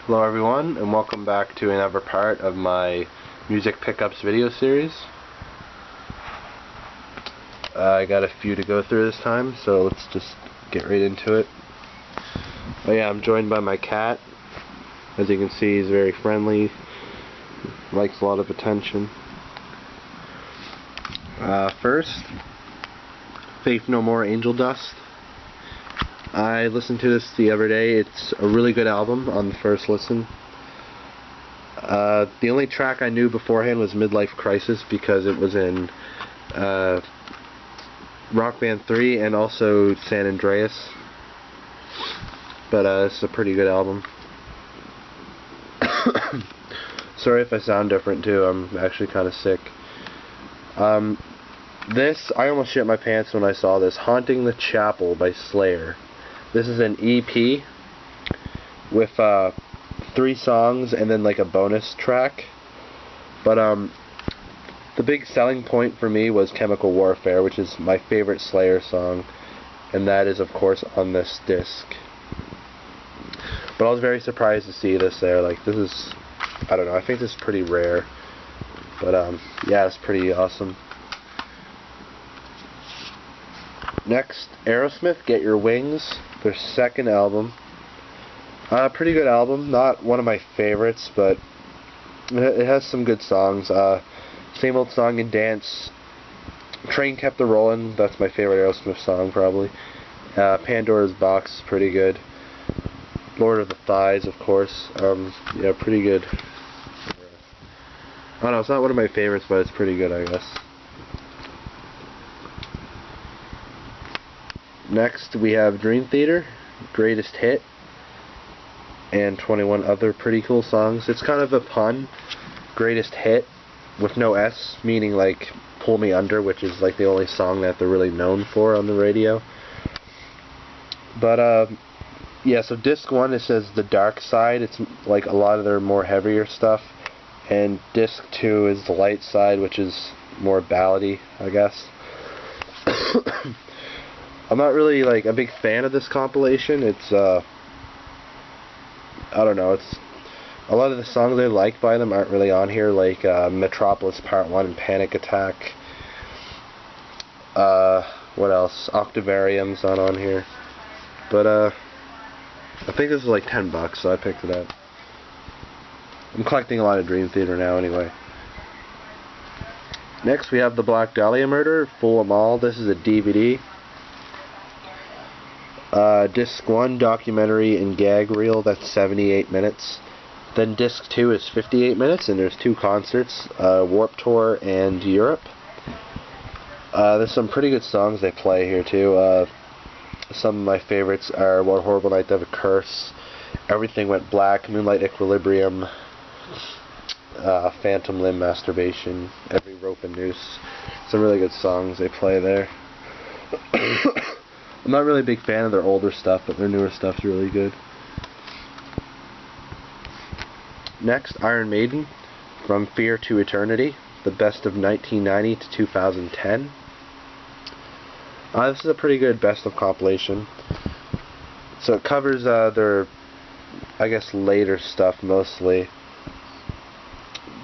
Hello everyone, and welcome back to another part of my music pickups video series. I got a few to go through this time, so let's just get right into it. Oh yeah, I'm joined by my cat. As you can see, he's very friendly, likes a lot of attention. First, Faith No More, Angel Dust. I listened to this the other day. It's a really good album on the first listen. The only track I knew beforehand was Midlife Crisis because it was in Rock Band 3 and also San Andreas. But it's a pretty good album. Sorry if I sound different too, I'm actually kind of sick. This, I almost shit my pants when I saw this. Haunting the Chapel by Slayer. This is an EP with 3 songs and then like a bonus track. But the big selling point for me was Chemical Warfare, which is my favorite Slayer song, and that is of course on this disc. But I was very surprised to see this there. Like, this is, I don't know, I think this is pretty rare. But yeah, it's pretty awesome. Next, Aerosmith, Get Your Wings, their second album. Pretty good album, not one of my favorites, but it has some good songs. Same Old Song and Dance, Train Kept a Rollin', that's my favorite Aerosmith song probably. Pandora's Box is pretty good. Lord of the Thighs, of course. Yeah, pretty good. I don't know, it's not one of my favorites, but it's pretty good, I guess. Next, we have Dream Theater, Greatest Hit, and 21 other pretty cool songs. It's kind of a pun, Greatest Hit, with no S, meaning like Pull Me Under, which is like the only song that they're really known for on the radio. But, yeah, so disc 1, it says The Dark Side. It's like a lot of their more heavier stuff. And disc 2 is The Light Side, which is more ballady, I guess. I'm not really like a big fan of this compilation. It's I don't know, it's a lot of the songs I like by them aren't really on here, like Metropolis Part 1 and Panic Attack. What else? Octavarium's not on here. But I think this is like $10, so I picked it up. I'm collecting a lot of Dream Theater now anyway. Next we have The Black Dahlia Murder, Full 'Em All. This is a DVD. Disc 1, documentary and gag reel, that's 78 minutes. Then disc 2 is 58 minutes, and there's 2 concerts, Warped Tour and Europe. There's some pretty good songs they play here too. Some of my favorites are What Horrible Night to Have a Curse, Everything Went Black, Moonlight Equilibrium, Phantom Limb Masturbation, Every Rope and Noose. Some really good songs they play there. I'm not really a big fan of their older stuff, but their newer stuff's really good. Next, Iron Maiden, From Fear to Eternity, the best of 1990 to 2010. This is a pretty good best of compilation. So it covers their, I guess, later stuff mostly.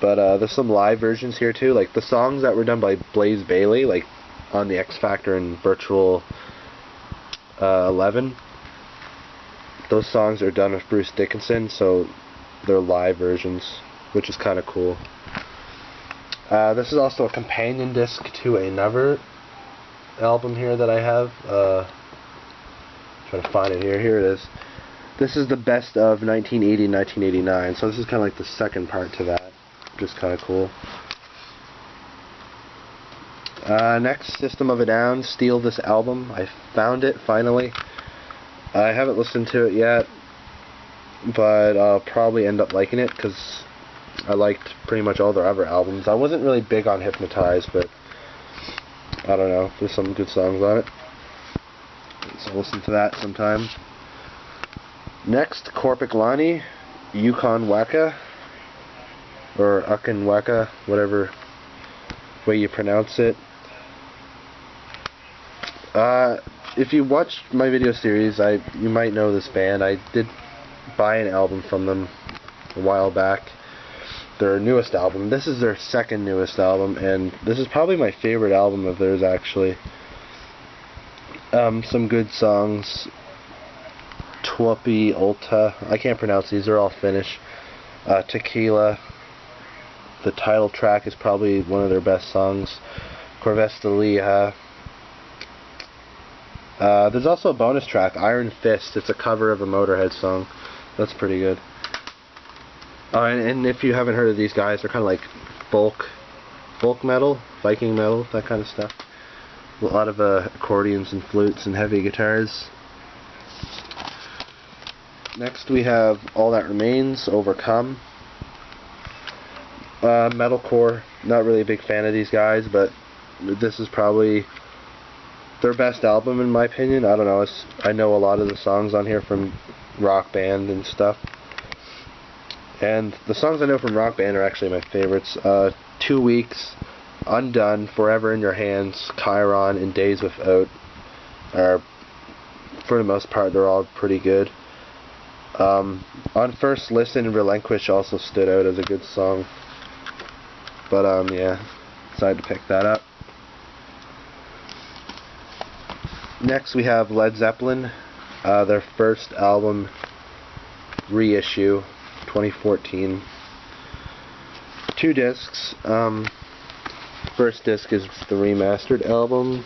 But there's some live versions here too, like the songs that were done by Blaze Bayley, like on the X Factor and Virtual 11. Those songs are done with Bruce Dickinson, so they're live versions, which is kind of cool. This is also a companion disc to another album here that I have. Trying to find it here. Here it is. This is the best of 1980 and 1989, so this is kind of like the second part to that, which is kind of cool. Next, System of a Down, Steal This Album. I found it finally. I haven't listened to it yet, but I'll probably end up liking it because I liked pretty much all their other albums. I wasn't really big on Hypnotize, but I don't know, there's some good songs on it, so I'll listen to that sometime. Next, Korpiklaani, Ukon Wacka, or Ukon Wacka, whatever way you pronounce it. If you watched my video series, you might know this band. I did buy an album from them a while back. Their newest album. This is their second newest album, and this is probably my favorite album of theirs, actually. Some good songs. Tuopi Ulta. I can't pronounce these, they're all Finnish. Tequila. The title track is probably one of their best songs. Korpiklaani. There's also a bonus track, Iron Fist. It's a cover of a Motorhead song. That's pretty good. And if you haven't heard of these guys, they're kind of like folk metal, Viking metal, that kind of stuff. A lot of accordions and flutes and heavy guitars. Next we have All That Remains, Overcome. Metalcore. Not really a big fan of these guys, but this is probably their best album in my opinion. I don't know. I know a lot of the songs on here from Rock Band and stuff. And the songs I know from Rock Band are actually my favorites. 2 Weeks, Undone, Forever in Your Hands, Chiron, and Days Without are, for the most part, they're all pretty good. On first listen, Relinquish also stood out as a good song. But, yeah, decided to pick that up. Next we have Led Zeppelin, their first album, reissue, 2014. 2 discs. First disc is the remastered album.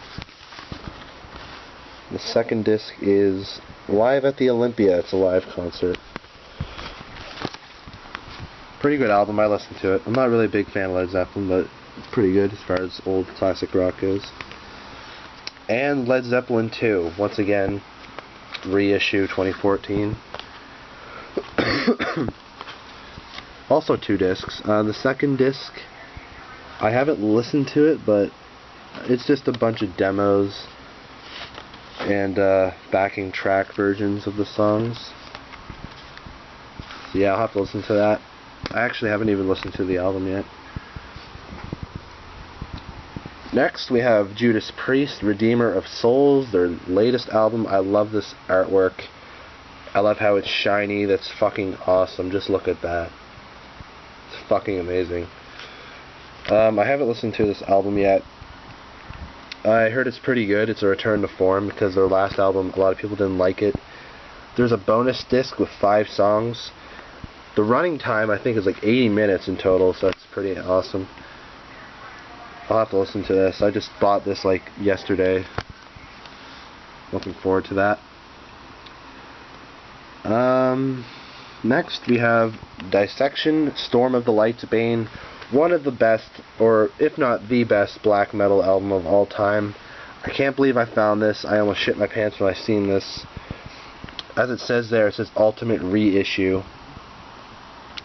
The second disc is Live at the Olympia. It's a live concert. Pretty good album. I listened to it. I'm not really a big fan of Led Zeppelin, but it's pretty good as far as old classic rock goes. And Led Zeppelin II, once again, reissue 2014. Also 2 discs. The second disc, I haven't listened to it, but it's just a bunch of demos and backing track versions of the songs. So yeah, I'll have to listen to that. I actually haven't even listened to the album yet. Next we have Judas Priest, Redeemer of Souls, their latest album. I love this artwork. I love how it's shiny. That's fucking awesome. Just look at that. It's fucking amazing. I haven't listened to this album yet. I heard it's pretty good. It's a return to form because their last album, a lot of people didn't like it. There's a bonus disc with 5 songs. The running time, I think, is like 80 minutes in total, so that's pretty awesome. I'll have to listen to this. I just bought this like yesterday. Looking forward to that. Next we have Dissection, Storm of the Lights, Bane. One of the best, or if not the best, black metal album of all time. I can't believe I found this. I almost shit my pants when I seen this. As it says there, it says Ultimate Reissue.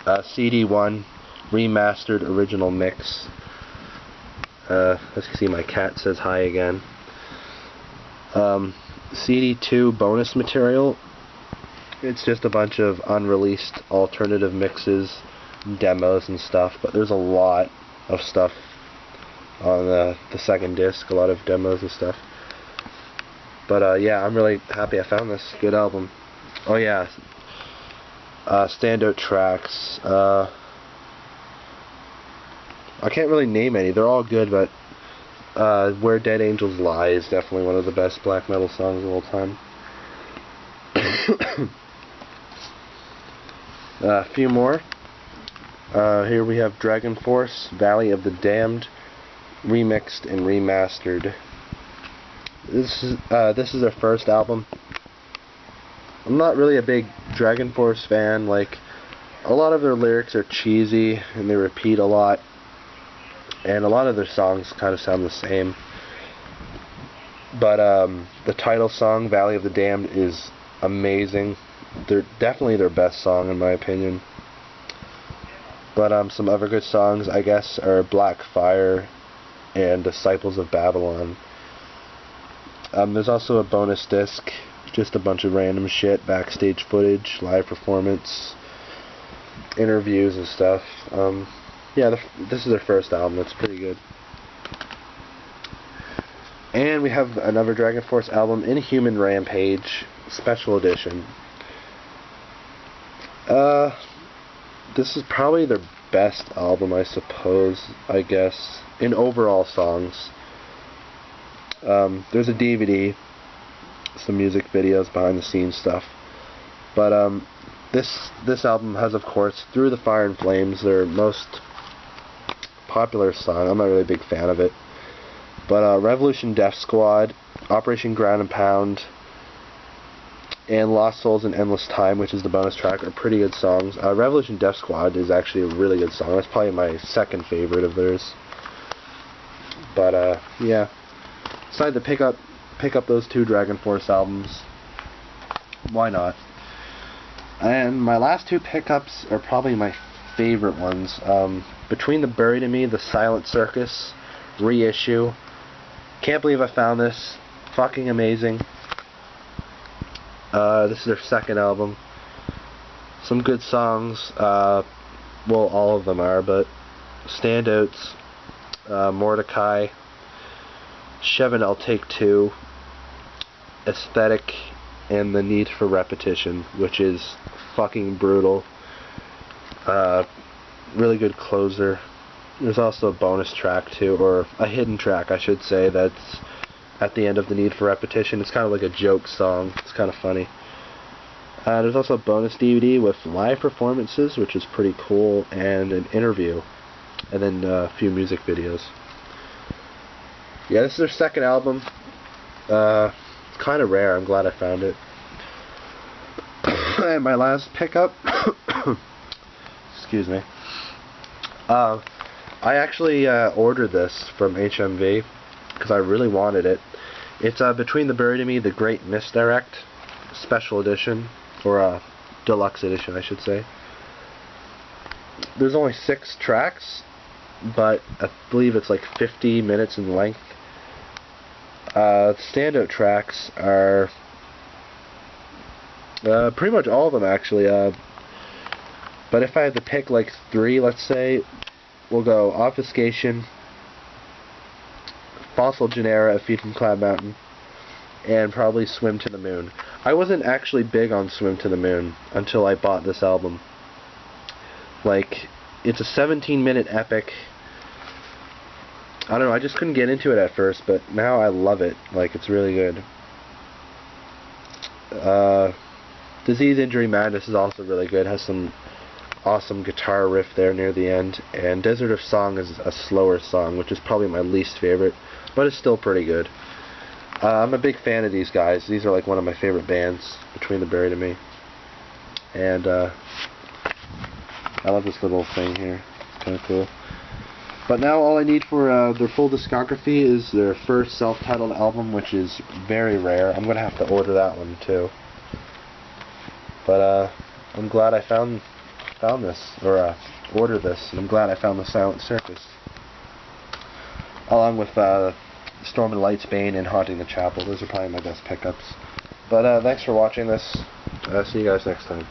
CD1, Remastered Original Mix. As you can see, my cat says hi again. CD2 bonus material. It's just a bunch of unreleased alternative mixes, demos and stuff, but there's a lot of stuff on the second disc, a lot of demos and stuff. But yeah, I'm really happy I found this good album. Oh yeah, standout tracks. I can't really name any. They're all good, but Where Dead Angels Lie is definitely one of the best black metal songs of all time. A few more. Here we have Dragonforce, Valley of the Damned, remixed and remastered. This is their first album. I'm not really a big Dragonforce fan. Like, a lot of their lyrics are cheesy and they repeat a lot, and a lot of their songs kind of sound the same. But the title song, Valley of the Damned, is amazing. They're definitely their best song in my opinion. But some other good songs, I guess, are Black Fire and Disciples of Babylon. There's also a bonus disc, just a bunch of random shit, backstage footage, live performance, interviews and stuff. Yeah, this is their first album. It's pretty good. And we have another Dragonforce album, Inhuman Rampage, Special Edition. This is probably their best album, I suppose, I guess, in overall songs. There's a DVD, some music videos, behind the scenes stuff. But this album has, of course, Through the Fire and Flames, their most popular song. I'm not really a big fan of it. But Revolution Death Squad, Operation Ground and Pound, and Lost Souls and Endless Time, which is the bonus track, are pretty good songs. Revolution Death Squad is actually a really good song. That's probably my second favorite of theirs. But yeah, decided to pick up those two Dragonforce albums. Why not? And my last two pickups are probably my favorite ones. Between the Buried in Me, the Silent Circus reissue. Can't believe I found this. Fucking amazing. This is their second album. Some good songs. Well, all of them are, but standouts. Mordecai, Shevin I'll Take Two, Aesthetic, and The Need for Repetition, which is fucking brutal. Really good closer. There's also a bonus track too, or a hidden track I should say, that's at the end of The Need for Repetition. It's kind of like a joke song. It's kind of funny. There's also a bonus DVD with live performances, which is pretty cool, and an interview, and then a few music videos. Yeah, this is their second album. It's kind of rare. I'm glad I found it. And my last pickup, excuse me. I actually ordered this from HMV because I really wanted it. It's Between the Buried in Me, the Great Misdirect Special Edition, or Deluxe Edition, I should say. There's only 6 tracks, but I believe it's like 50 minutes in length. Standout tracks are pretty much all of them, actually. But if I had to pick like 3, let's say, we'll go Obfuscation, Fossil Genera, A Feed from Cloud Mountain, and probably Swim to the Moon. I wasn't actually big on Swim to the Moon until I bought this album. Like, it's a 17-minute epic. I don't know, I just couldn't get into it at first, but now I love it. Like, it's really good. Disease, Injury, Madness is also really good. Has some awesome guitar riff there near the end. And Desert of Song is a slower song, which is probably my least favorite, but it's still pretty good. I'm a big fan of these guys. These are like one of my favorite bands, Between the Buried and Me. And I love this little thing here. It's kind of cool. But now all I need for their full discography is their first self-titled album, which is very rare. I'm going to have to order that one too. But I'm glad I found this, or ordered this, and I'm glad I found the Silent Circus. Along with Storm and Lights, Bane, and Haunting the Chapel. Those are probably my best pickups. But thanks for watching this. See you guys next time.